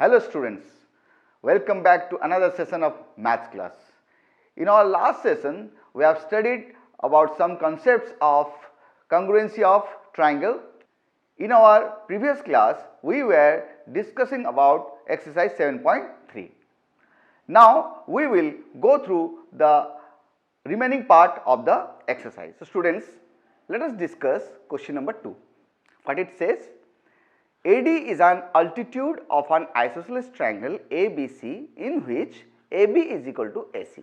Hello students, welcome back to another session of maths class. In our last session, we have studied about some concepts of congruency of triangle. In our previous class, we were discussing about exercise 7.3. Now, we will go through the remaining part of the exercise. So, students, let us discuss question number 2. What it says? AD is an altitude of an isosceles triangle ABC in which AB is equal to AC.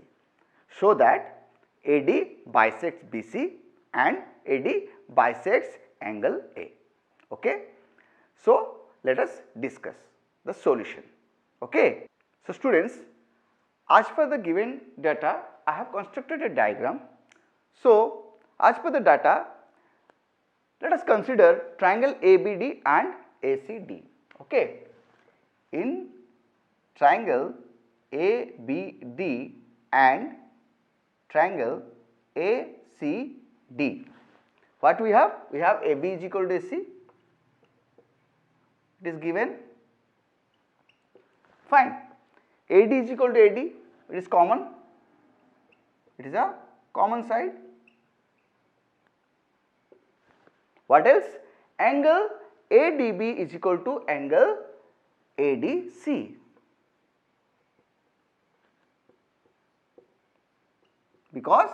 Show that AD bisects BC and AD bisects angle A. Okay. So, let us discuss the solution. Okay. So, students, as per the given data, I have constructed a diagram. So, as per the data, let us consider triangle ABD and ACD. Okay. In triangle ABD and triangle ACD, what we have? We have AB is equal to AC. It is given. Fine. AD is equal to AD. It is common. It is a common side. What else? Angle ADB is equal to angle ADC. Because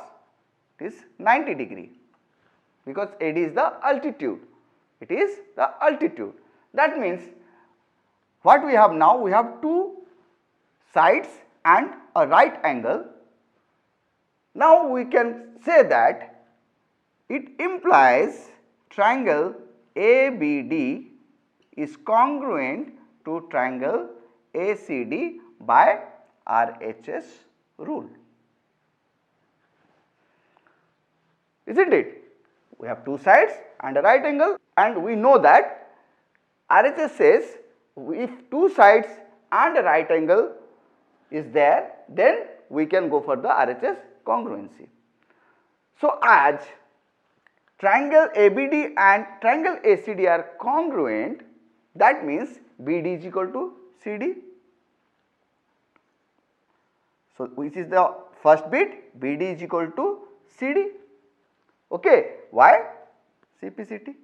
it is 90 degree. Because AD is the altitude. It is the altitude. That means what we have now? We have two sides and a right angle. Now we can say that it implies triangle ABD is congruent to triangle ACD by RHS rule. Isn't it? We have two sides and a right angle, and we know that RHS says if two sides and a right angle is there, then we can go for the RHS congruency. So, as triangle ABD and triangle ACD are congruent, that means BD is equal to CD. So, which is the first bit? BD is equal to CD. Okay. Why? CPCT.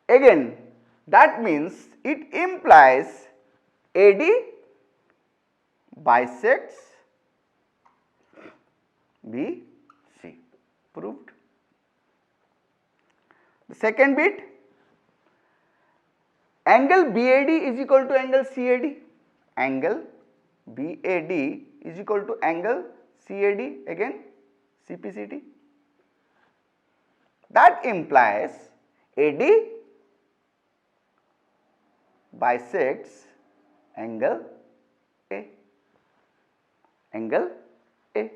Again, that means it implies AD bisects BC. Proved. The second bit, angle BAD is equal to angle CAD. Angle BAD is equal to angle CAD, again CPCT. That implies AD bisects angle A. Angle A.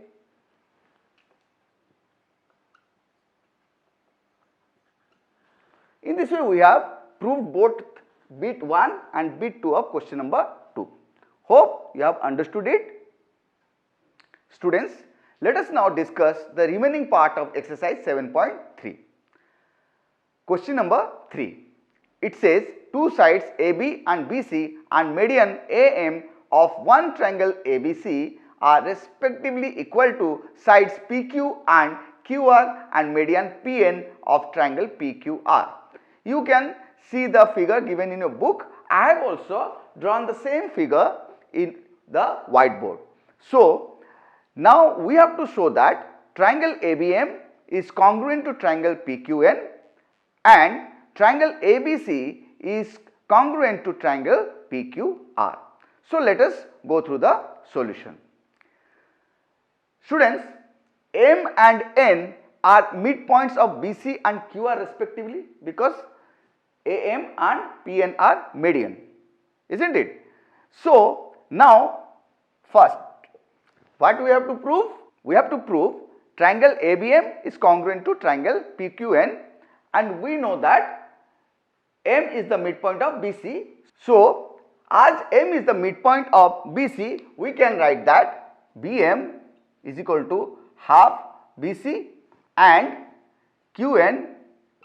In this way, we have proved both bit 1 and bit 2 of question number 2. Hope you have understood it. Students, let us now discuss the remaining part of exercise 7.3. Question number 3. It says two sides AB and BC and median AM of one triangle ABC are respectively equal to sides PQ and QR and median PN of triangle PQR. You can see the figure given in your book. I have also drawn the same figure in the whiteboard. So, now we have to show that triangle ABM is congruent to triangle PQN and triangle ABC is congruent to triangle PQR. So, let us go through the solution. Students, M and N are midpoints of BC and QR respectively, because AM and PN are median, isn't it? So, now first what we have to prove? We have to prove triangle ABM is congruent to triangle PQN, and we know that M is the midpoint of BC. So, as M is the midpoint of BC, we can write that BM is equal to half BC and Qn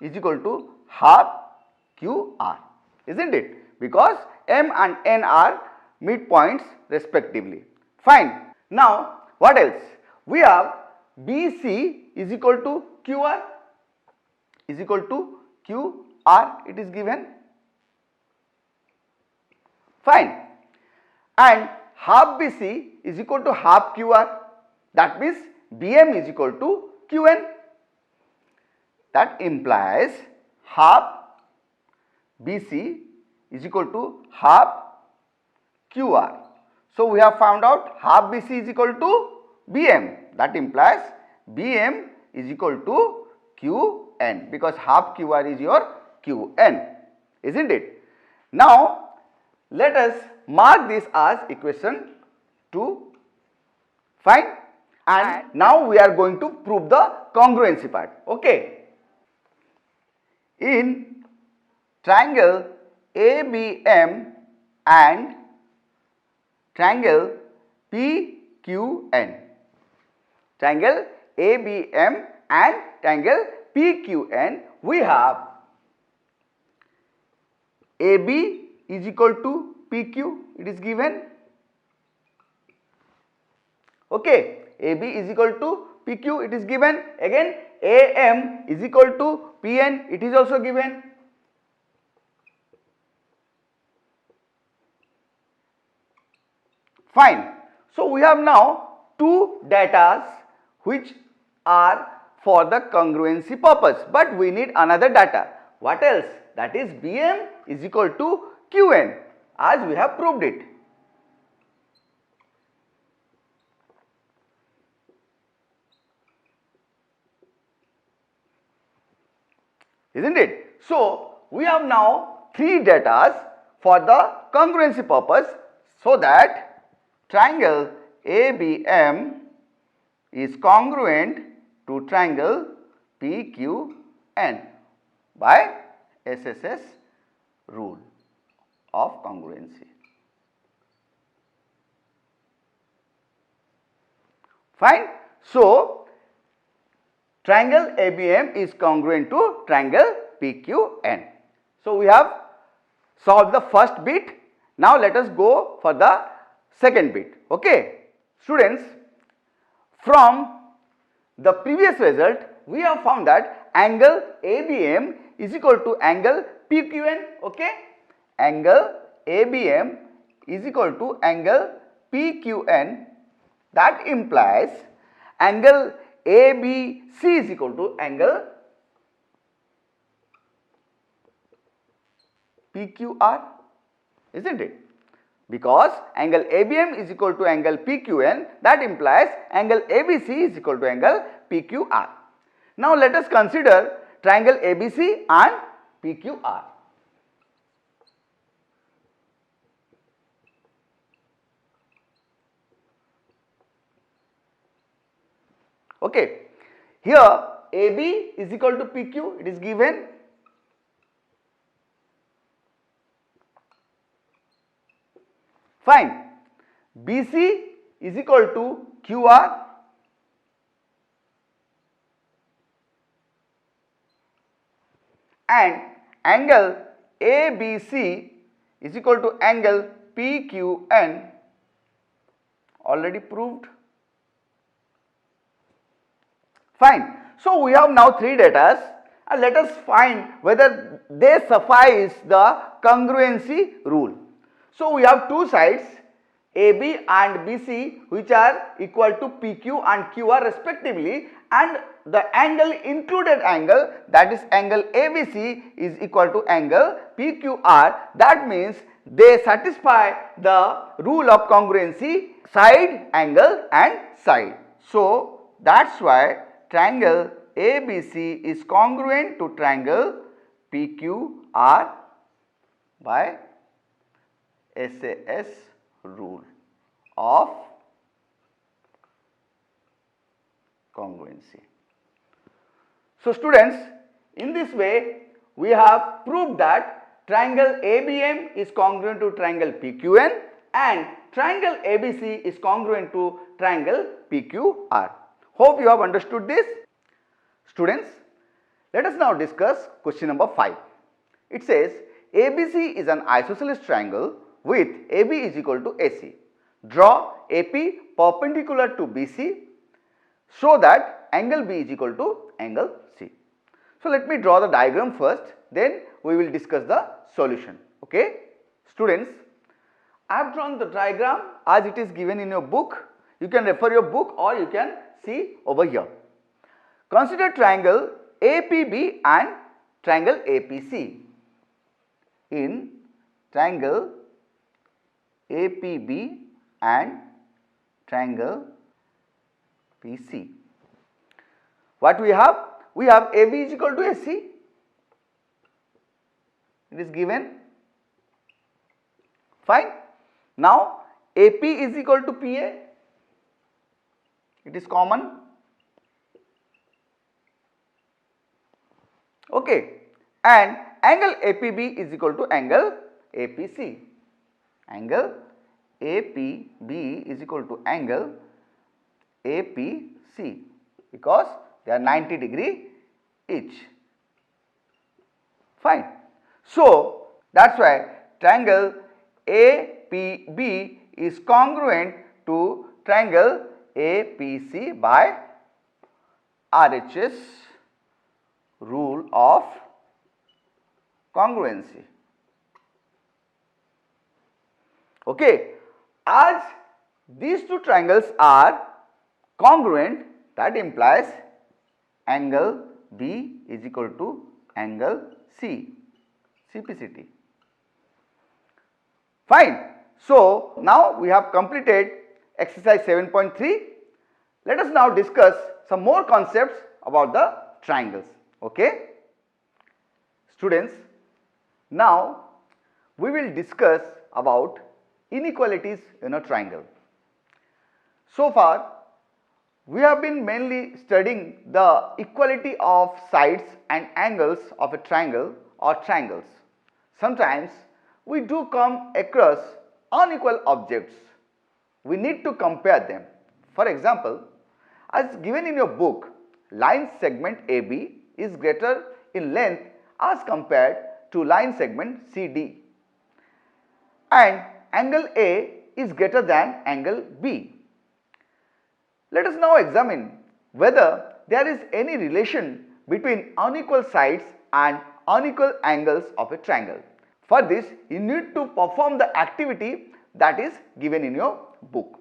is equal to half QR, isn't it? Because M and N are midpoints respectively. Fine. Now what else? We have BC is equal to QR is equal to QR, it is given. Fine. And half BC is equal to half QR, that means BM is equal to QN. That implies half BC is equal to half QR. So we have found out half BC is equal to BM. That implies BM is equal to QN, because half QR is your QN, isn't it? Now let us mark this as equation 2. Fine. And now we are going to prove the congruency part. Okay. In triangle ABM and triangle PQN. Triangle ABM and triangle PQN, we have AB is equal to PQ, it is given. Okay, AB is equal to PQ, it is given. Again, AM is equal to PN, it is also given. Fine. So we have now two datas which are for the congruency purpose, but we need another data. What else? That is BM is equal to QN, as we have proved it. Isn't it? So we have now three datas for the congruency purpose, so that triangle ABM is congruent to triangle PQN by SSS rule of congruency. Fine. So triangle ABM is congruent to triangle PQN. So we have solved the first bit. Now let us go for the second bit. Okay. Students, from the previous result we have found that angle ABM is equal to angle PQN. Okay. Angle ABM is equal to angle PQN. That implies angle ABC is equal to angle PQR, isn't it? Because angle ABM is equal to angle PQN, that implies angle ABC is equal to angle PQR. Now let us consider triangle ABC and PQR. Okay, here AB is equal to PQ, it is given. Fine. BC is equal to QR. And angle ABC is equal to angle PQN, already proved. Fine. So we have now three datas, and let us find whether they suffice the congruency rule. So we have two sides AB and BC which are equal to PQ and QR respectively, and the angle included angle, that is angle ABC, is equal to angle PQR. That means they satisfy the rule of congruency, side, angle and side. So that's why triangle ABC is congruent to triangle PQR by SAS rule of congruency. So students, in this way we have proved that triangle ABM is congruent to triangle PQN and triangle ABC is congruent to triangle PQR. Hope you have understood this. Students, let us now discuss question number 5. It says, ABC is an isosceles triangle with AB is equal to AC. Draw AP perpendicular to BC so that angle B is equal to angle C. So let me draw the diagram first, then we will discuss the solution. Okay, students, I have drawn the diagram as it is given in your book. You can refer your book or you can see over here. Consider triangle APB and triangle APC. In triangle APB and triangle PC, what we have? We have AB is equal to AC. It is given. Fine. Now AP is equal to PA. It is common. Okay. And angle APB is equal to angle APC. Angle APB is equal to angle APC because they are 90 degree each. Fine. So that's why triangle APB is congruent to triangle APC by RHS rule of congruency. Okay, as these two triangles are congruent, that implies angle B is equal to angle C, CPCT. Fine. So now we have completed exercise 7.3. Let us now discuss some more concepts about the triangles. Okay, students, now we will discuss about inequalities in a triangle. So far we have been mainly studying the equality of sides and angles of a triangle or triangles. Sometimes we do come across unequal objects. We need to compare them. For example, as given in your book, line segment AB is greater in length as compared to line segment CD, and angle A is greater than angle B. Let us now examine whether there is any relation between unequal sides and unequal angles of a triangle. For this, you need to perform the activity that is given in your book.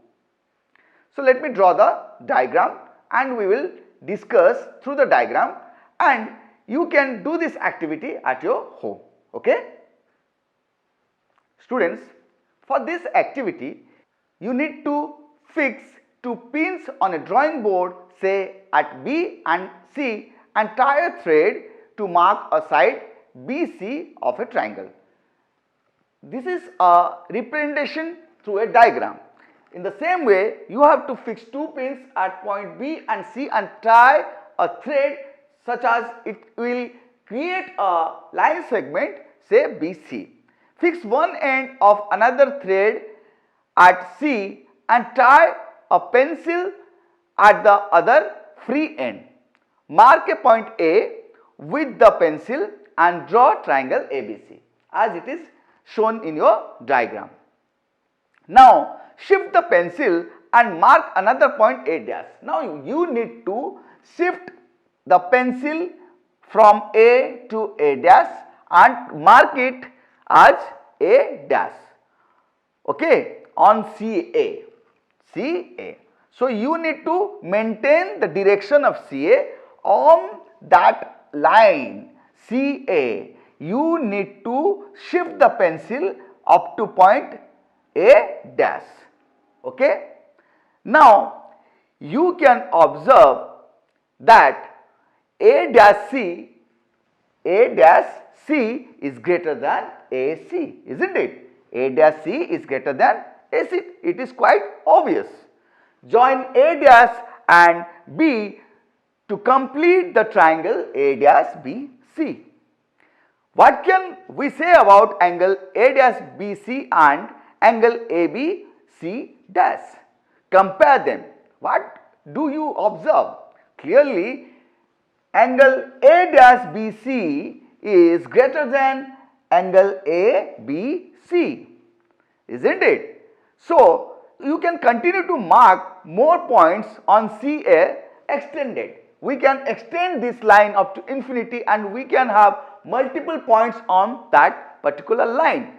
So let me draw the diagram and we will discuss through the diagram, and you can do this activity at your home. Okay? Students, for this activity, you need to fix two pins on a drawing board, say at B and C, and tie a thread to mark a side BC of a triangle. This is a representation through a diagram. In the same way, you have to fix two pins at point B and C and tie a thread such as it will create a line segment, say BC. Fix one end of another thread at C and tie a pencil at the other free end. Mark a point A with the pencil and draw triangle ABC as it is shown in your diagram. Now shift the pencil and mark another point A dash. Now you need to shift the pencil from A to A dash and mark it as A dash. Okay, on CA. CA. So you need to maintain the direction of CA on that line CA. You need to shift the pencil up to point A dash. Okay. Now you can observe that A dash C is greater than AC, isn't it? A dash C is greater than AC. It is quite obvious. Join A dash and B to complete the triangle A dash BC. What can we say about angle A dash BC and angle ABC dash? Compare them. What do you observe? Clearly, angle A dash BC is greater than angle ABC, isn't it? So, you can continue to mark more points on CA extended. We can extend this line up to infinity and we can have multiple points on that particular line.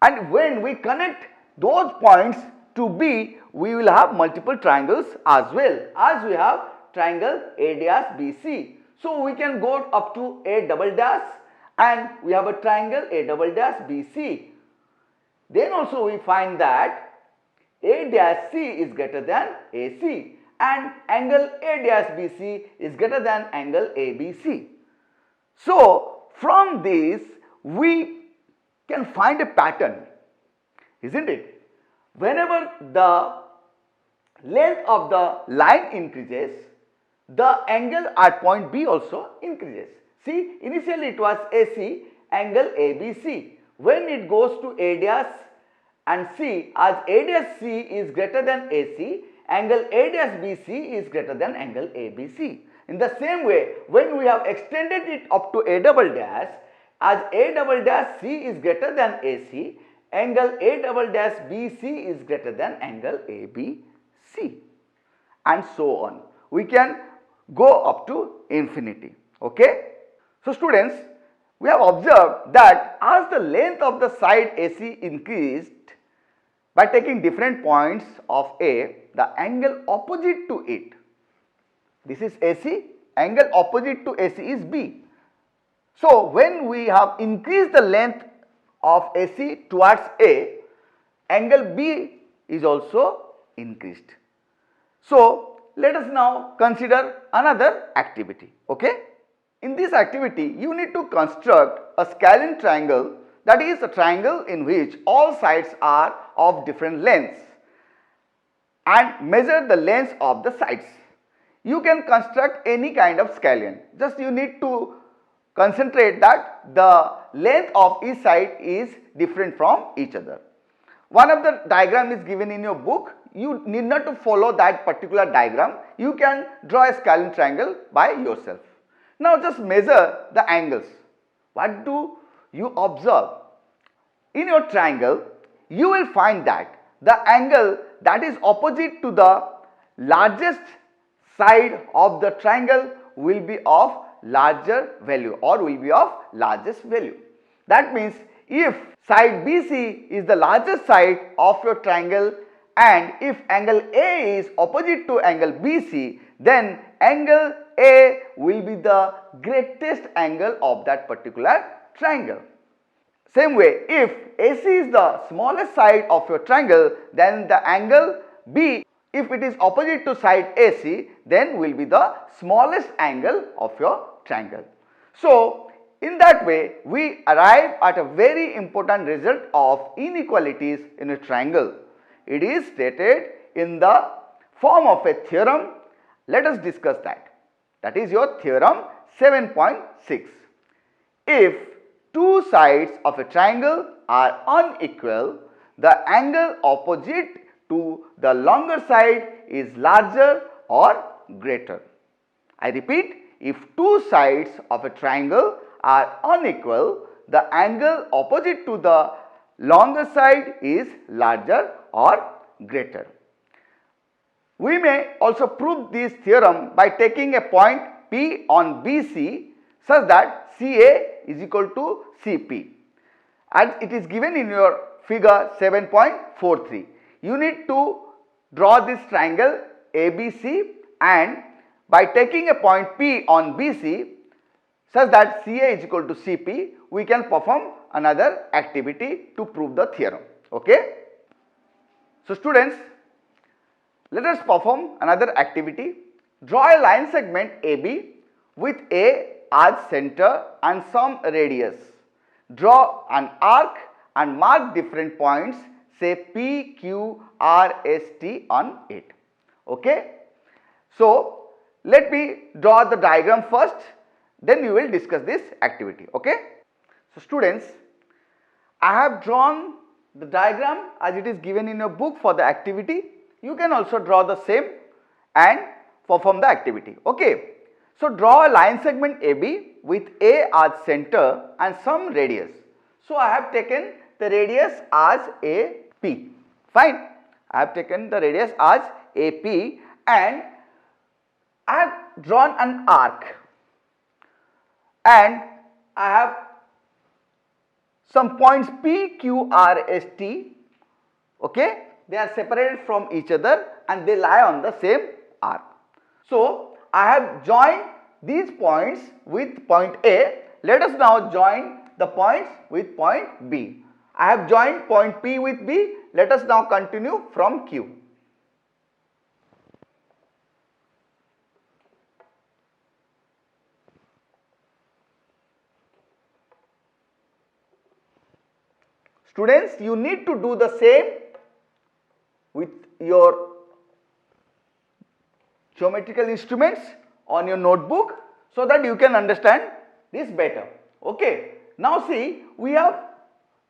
And when we connect those points to B, we will have multiple triangles as well, as we have triangle A-BC. So we can go up to A double dash and we have a triangle A double dash BC. Then also we find that A dash C is greater than AC and angle A dash BC is greater than angle ABC. So from this we can find a pattern, isn't it? Whenever the length of the line increases, the angle at point B also increases. See, initially it was AC, angle ABC. When it goes to A dash and C, as A dash C is greater than AC, angle A dash BC is greater than angle ABC. In the same way, when we have extended it up to A double dash, as A double dash C is greater than AC, angle A double dash BC is greater than angle ABC, and so on. We can go up to infinity. Okay. So students, we have observed that as the length of the side AC increased, by taking different points of A, the angle opposite to it, this is AC, angle opposite to AC is B. So when we have increased the length of AC towards A, angle B is also increased. So let us now consider another activity. Okay. In this activity, you need to construct a scalene triangle, that is a triangle in which all sides are of different lengths, and measure the lengths of the sides. You can construct any kind of scalene, just you need to concentrate that the length of each side is different from each other. One of the diagram is given in your book. You need not to follow that particular diagram. You can draw a scalene triangle by yourself. Now just measure the angles. What do you observe? In your triangle, you will find that the angle that is opposite to the largest side of the triangle will be of larger value or will be of largest value. That means if side BC is the largest side of your triangle and if angle A is opposite to angle BC, then angle A will be the greatest angle of that particular triangle. Same way, if AC is the smallest side of your triangle, then the angle B, if it is opposite to side AC, then will be the smallest angle of your triangle. So in that way, we arrive at a very important result of inequalities in a triangle. It is stated in the form of a theorem. Let us discuss that. That is your theorem 7.6. If two sides of a triangle are unequal, the angle opposite to the longer side is larger or greater. I repeat, if two sides of a triangle are unequal, the angle opposite to the longer side is larger or greater. We may also prove this theorem by taking a point P on BC such that CA is equal to CP, as it is given in your figure 7.43. You need to draw this triangle ABC, and by taking a point P on BC such that CA is equal to CP, we can perform another activity to prove the theorem. Okay. So students, let us perform another activity. Draw a line segment AB with A as center and some radius. Draw an arc and mark different points, say P, Q, R, S, T on it. Okay. So let me draw the diagram first, then we will discuss this activity. Okay. So students, I have drawn the diagram as it is given in your book for the activity. You can also draw the same and perform the activity. Okay. So draw a line segment AB with A as center and some radius. So I have taken the radius as AP. Fine. I have taken the radius as AP and I have drawn an arc and I have some points P, Q, R, S, T. Okay, they are separated from each other and they lie on the same arc. So I have joined these points with point A. Let us now join the points with point B. I have joined point P with B. Let us now continue from Q. Students, you need to do the same with your geometrical instruments on your notebook so that you can understand this better. Okay. Now see, we have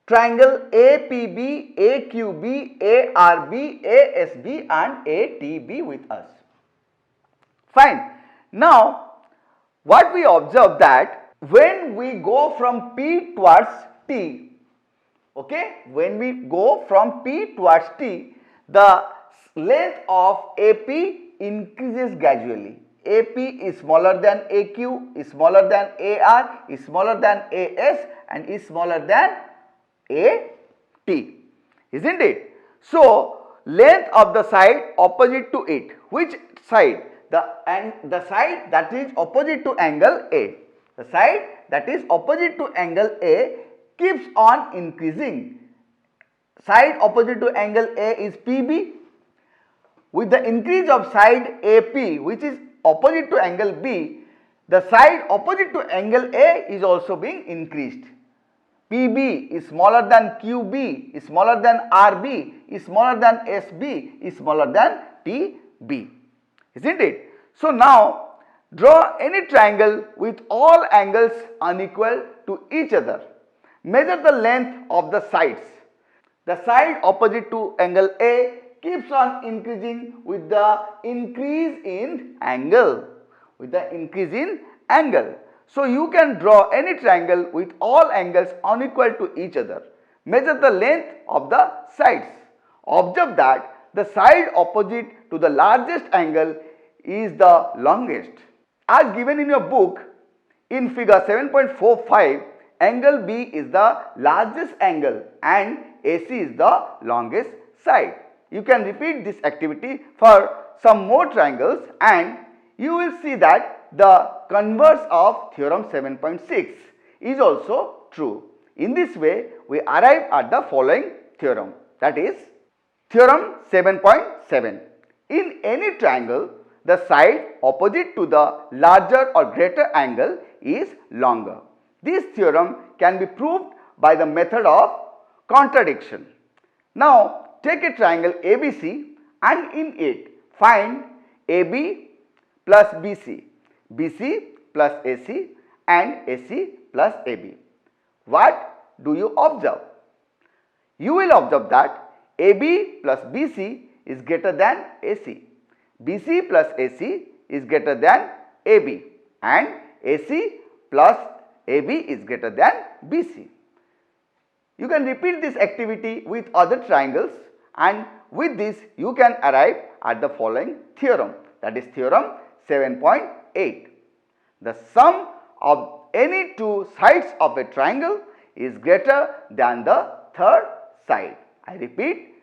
triangle APB, AQB, ARB, ASB and ATB with us. Fine. Now, what we observe that when we go from P towards T, okay, when we go from P towards T, the length of AP increases gradually. AP is smaller than AQ, is smaller than AR, is smaller than AS and is smaller than AT, isn't it? So, length of the side opposite to it, which side? The side that is opposite to angle A. The side that is opposite to angle A keeps on increasing. Side opposite to angle A is PB. With the increase of side AP, which is opposite to angle B, the side opposite to angle A is also being increased. PB is smaller than QB, is smaller than RB, is smaller than SB, is smaller than TB. Isn't it? So now draw any triangle with all angles unequal to each other. Measure the length of the sides. The side opposite to angle A keeps on increasing with the increase in angle. So you can draw any triangle with all angles unequal to each other. Measure the length of the sides. Observe that the side opposite to the largest angle is the longest. As given in your book, in figure 7.45, angle B is the largest angle and AC is the longest side. You can repeat this activity for some more triangles and you will see that the converse of theorem 7.6 is also true. In this way, we arrive at the following theorem, that is theorem 7.7. In any triangle, the side opposite to the larger or greater angle is longer. This theorem can be proved by the method of contradiction. Now, take a triangle ABC and in it find AB plus BC, BC plus AC and AC plus AB. What do you observe? You will observe that AB plus BC is greater than AC, BC plus AC is greater than AB and AC plus AB is greater than BC. You can repeat this activity with other triangles and with this you can arrive at the following theorem, that is theorem 7.8. The sum of any two sides of a triangle is greater than the third side. I repeat,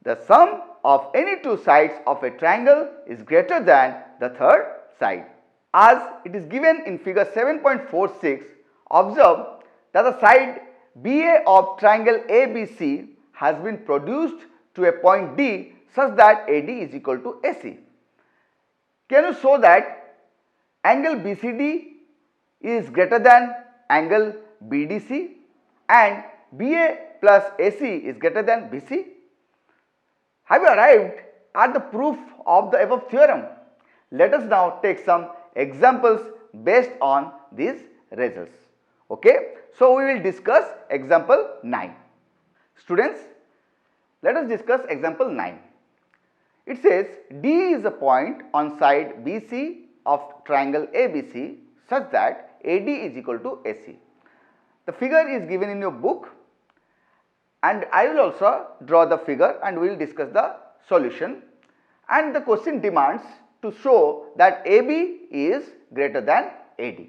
the sum of any two sides of a triangle is greater than the third side. As it is given in figure 7.46, observe that the side BA of triangle ABC has been produced to a point D such that AD is equal to AC. Can you show that angle BCD is greater than angle BDC and BA plus AC is greater than BC? Have you arrived at the proof of the above theorem? Let us now take some examples based on these results. Okay, so we will discuss example 9. Students, let us discuss example 9. It says D is a point on side BC of triangle ABC such that AD is equal to AC. The figure is given in your book, and I will also draw the figure and we will discuss the solution. And the question demands to show that AB is greater than AD.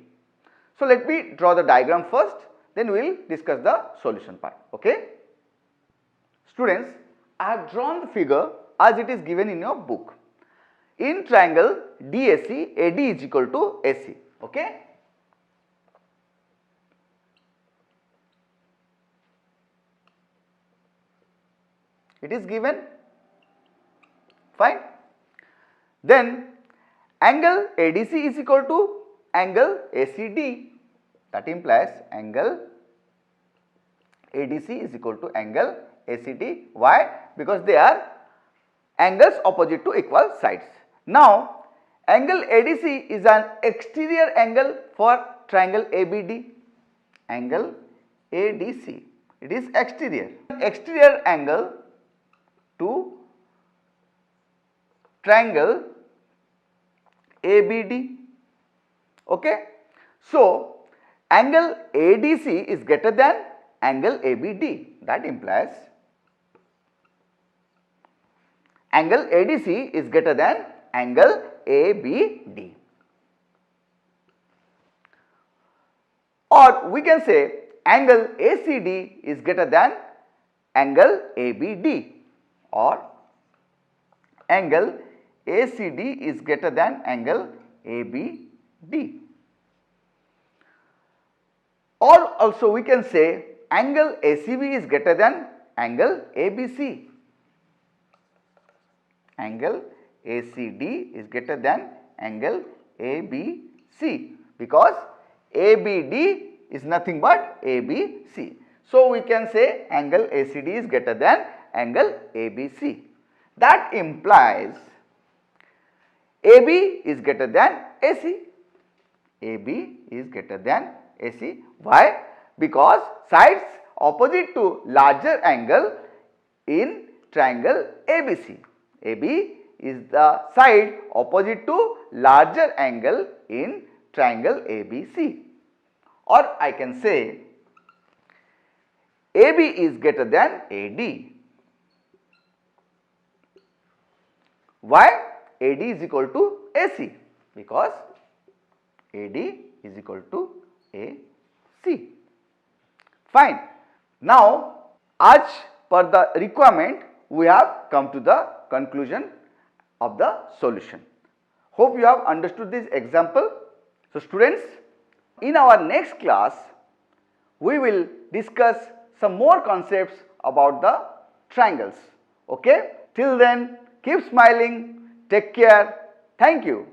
So let me draw the diagram first, then we will discuss the solution part. Okay? Students, I have drawn the figure as it is given in your book. In triangle DAC, AD is equal to AC. Okay? It is given. Fine. Then angle ADC is equal to angle ACD. That implies angle ADC is equal to angle ACD. Why? Because they are angles opposite to equal sides. Now, angle ADC is an exterior angle for triangle ABD. Angle ADC, it is exterior. Exterior angle to triangle ABD. Okay. So, angle ADC is greater than angle ABD. That implies angle ADC is greater than angle ABD. Or we can say angle ACD is greater than angle ABD, or angle ACD is greater than angle ABD. Or also we can say angle ACB is greater than angle ABC. Angle ACD is greater than angle ABC, because ABD is nothing but ABC. So we can say angle ACD is greater than angle ABC. That implies AB is greater than AC. AB is greater than AC. Why? Because sides opposite to larger angle in triangle ABC. AB is the side opposite to larger angle in triangle ABC. Or I can say AB is greater than AD. Why? AD is equal to AC, because AD is equal to AC. Fine. Now, as per the requirement, we have come to the conclusion of the solution. Hope you have understood this example. So, students, in our next class, we will discuss some more concepts about the triangles. Okay? Till then, keep smiling, take care, thank you.